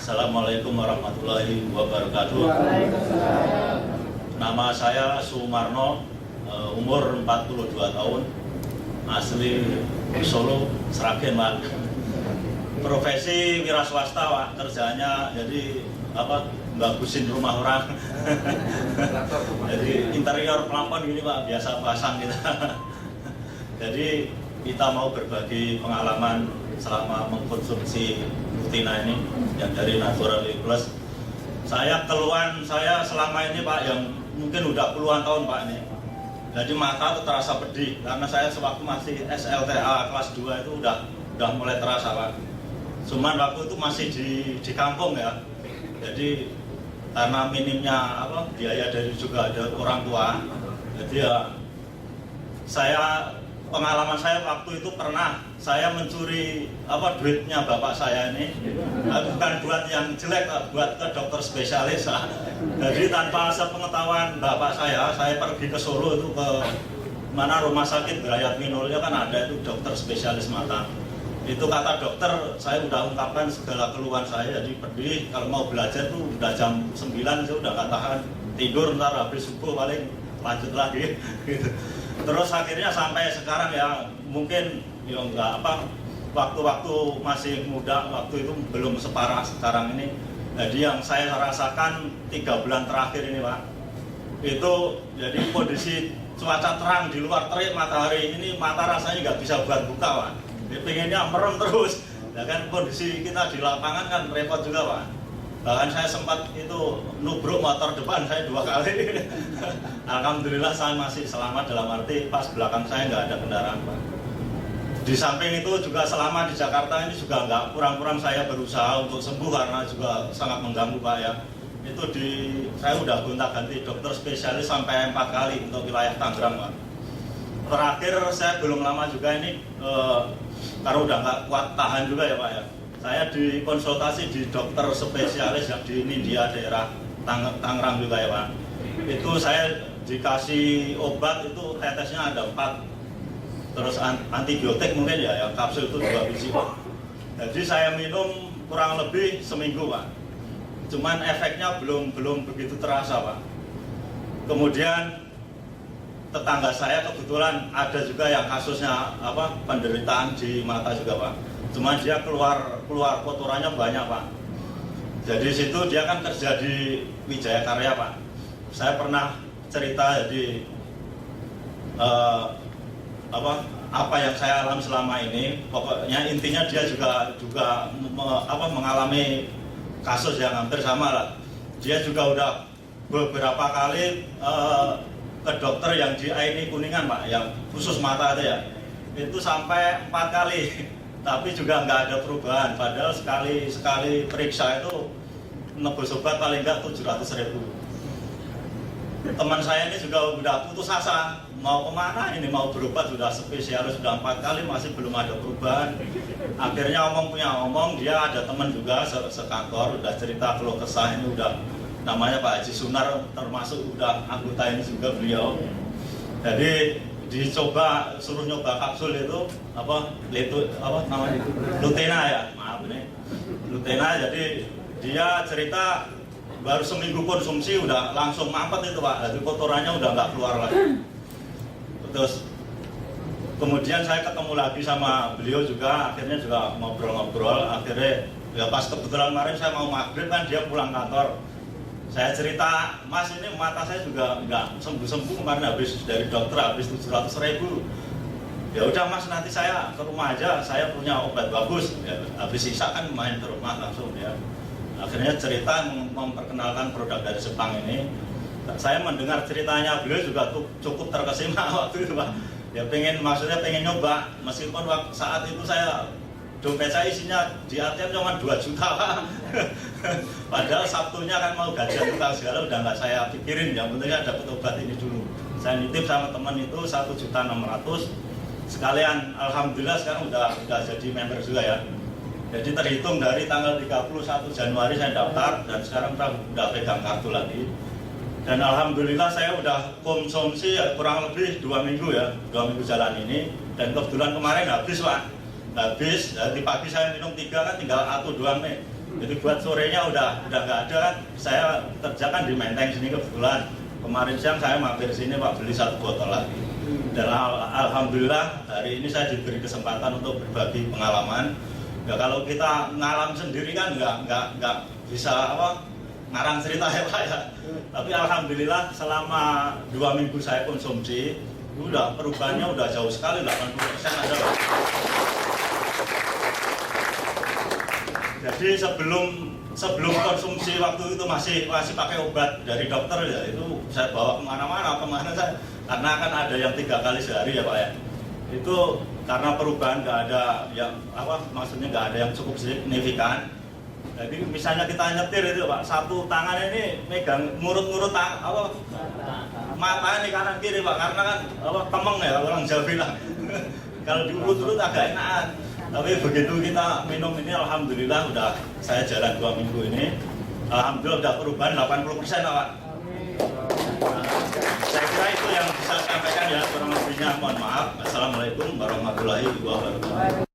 Assalamualaikum warahmatullahi wabarakatuh. Nama saya Sumarno, umur 42 tahun, asli Solo, Sragen, Pak. Profesi wira swasta, Pak. Kerjanya jadi bagusin rumah orang. Jadi interior pelapon gini, Pak, biasa pasang kita. Jadi kita mau berbagi pengalaman selama mengkonsumsi Rutina ini yang dari Natural Plus. Keluhan saya selama ini, Pak, yang mungkin udah puluhan tahun, Pak, ini. Jadi mata tuh terasa pedih karena saya sewaktu masih SLTA kelas 2 itu udah mulai terasa, Pak. Cuman waktu itu masih di kampung ya. Jadi karena minimnya biaya dari juga ada orang tua. Jadi ya pengalaman saya waktu itu pernah saya mencuri duitnya bapak saya ini, bukan buat yang jelek, buat ke dokter spesialis. Jadi tanpa sepengetahuan bapak saya pergi ke Solo itu ke mana rumah sakit Brayat Minulya kan ada itu dokter spesialis mata. Itu kata dokter, saya udah ungkapkan segala keluhan saya, jadi pedih. Kalau mau belajar tuh udah jam 9 saya udah gak tahan tidur, ntar habis subuh paling lanjut lagi. Gitu. Terus akhirnya sampai sekarang ya mungkin ya enggak waktu-waktu masih muda, waktu itu belum separah sekarang ini. Jadi yang saya rasakan 3 bulan terakhir ini, Pak, itu jadi kondisi cuaca terang di luar, terik matahari ini, mata rasanya nggak bisa buat buka, Pak. Dia pengennya merem terus. Ya kan kondisi kita di lapangan kan repot juga, Pak. Bahkan saya sempat itu nubruk motor depan saya 2 kali. Alhamdulillah saya masih selamat, dalam arti pas belakang saya nggak ada kendaraan, Pak. Di samping itu juga selama di Jakarta ini juga nggak kurang-kurang saya berusaha untuk sembuh karena juga sangat mengganggu, Pak, ya. Itu saya udah gonta-ganti dokter spesialis sampai 4 kali untuk wilayah Tangerang, Pak. Terakhir saya belum lama juga ini karena udah nggak kuat tahan juga ya, Pak, ya. Saya dikonsultasi di dokter spesialis yang di Nindya daerah Tangerang juga ya, Pak. Itu saya dikasih obat itu tetesnya ada 4. Terus antibiotik mungkin ya, yang kapsul itu 2 biji. Jadi saya minum kurang lebih seminggu, Pak. Cuman efeknya belum begitu terasa, Pak. Kemudian tetangga saya kebetulan ada juga yang kasusnya penderitaan di mata juga, Pak. Cuma dia keluar kotorannya banyak, Pak. Jadi situ dia kan kerja di Wijaya Karya, Pak. Saya pernah cerita jadi apa yang saya alami selama ini. Pokoknya intinya dia juga mengalami kasus yang hampir sama lah. Dia juga udah beberapa kali ke dokter yang di AINI Kuningan, Pak, yang khusus mata itu ya. Itu sampai 4 kali. Tapi juga nggak ada perubahan. Padahal sekali periksa itu nebus obat paling nggak 700.000. Teman saya ini juga udah putus asa. Mau kemana ini, mau berobat sudah spesialis sudah 4 kali masih belum ada perubahan. Akhirnya omong dia ada teman juga sekantor, udah cerita keluh kesah ini, udah namanya Pak Haji Sunar, termasuk udah anggota ini juga beliau. Jadi dicoba, suruh nyoba kapsul itu namanya Lutena ya, maaf ini Lutena. Jadi dia cerita baru seminggu konsumsi udah langsung mampet itu, Pak. Jadi kotorannya udah nggak keluar lagi. Terus kemudian saya ketemu lagi sama beliau juga, akhirnya juga ngobrol-ngobrol. Akhirnya ya pas kebetulan kemarin saya mau maghrib kan dia pulang kantor. Saya cerita, Mas, ini mata saya juga nggak sembuh-sembuh, kemarin habis dari dokter habis 700.000. Ya udah, Mas, nanti saya ke rumah aja, saya punya obat bagus. Ya, habis sisa kan main ke rumah langsung ya. Akhirnya cerita memperkenalkan produk dari Jepang ini. Saya mendengar ceritanya beliau juga cukup terkesima waktu itu, Pak. Ya pengen nyoba, meskipun saat itu dompet saya isinya di ATM cuma 2 juta, Pak. Padahal Sabtunya kan mau gajian tukang segala udah nggak saya pikirin, yang penting dapat obat ini dulu. Saya nitip sama teman itu 1.600.000. Sekalian alhamdulillah sekarang udah jadi member juga ya. Jadi terhitung dari tanggal 31 Januari saya daftar dan sekarang udah pegang kartu lagi. Dan alhamdulillah saya udah konsumsi ya, kurang lebih 2 minggu ya, 2 minggu jalan ini. Dan kebetulan kemarin habis, Pak. Habis, di pagi saya minum 3 kan tinggal 1-2 Mei. Jadi buat sorenya udah nggak ada kan. Saya kerja kan di Menteng sini kebetulan. Kemarin siang saya mampir sini Pak, beli 1 botol lagi. Dan alhamdulillah hari ini saya diberi kesempatan untuk berbagi pengalaman. Ya kalau kita ngalam sendiri kan nggak bisa ngarang cerita ya Pak ya. Tapi alhamdulillah selama 2 minggu saya konsumsi, perubahannya udah jauh sekali, 80% ada Pak. Jadi sebelum konsumsi waktu itu masih pakai obat dari dokter ya, itu saya bawa kemana saya, karena kan ada yang 3 kali sehari ya Pak ya. Itu karena perubahan nggak ada yang maksudnya nggak ada yang cukup signifikan. Jadi misalnya kita nyetir itu Pak, satu tangan ini megang ngurut-ngurut mata ini kanan kiri Pak, karena kan temeng ya orang Jawa bilang. Kalau diurut-urut agak enakan. Tapi begitu kita minum ini alhamdulillah udah saya jalan 2 minggu ini, alhamdulillah udah perubahan 80% Pak. Saya kira itu yang bisa saya sampaikan ya, kurang lebihnya mohon maaf. Assalamualaikum warahmatullahi wabarakatuh.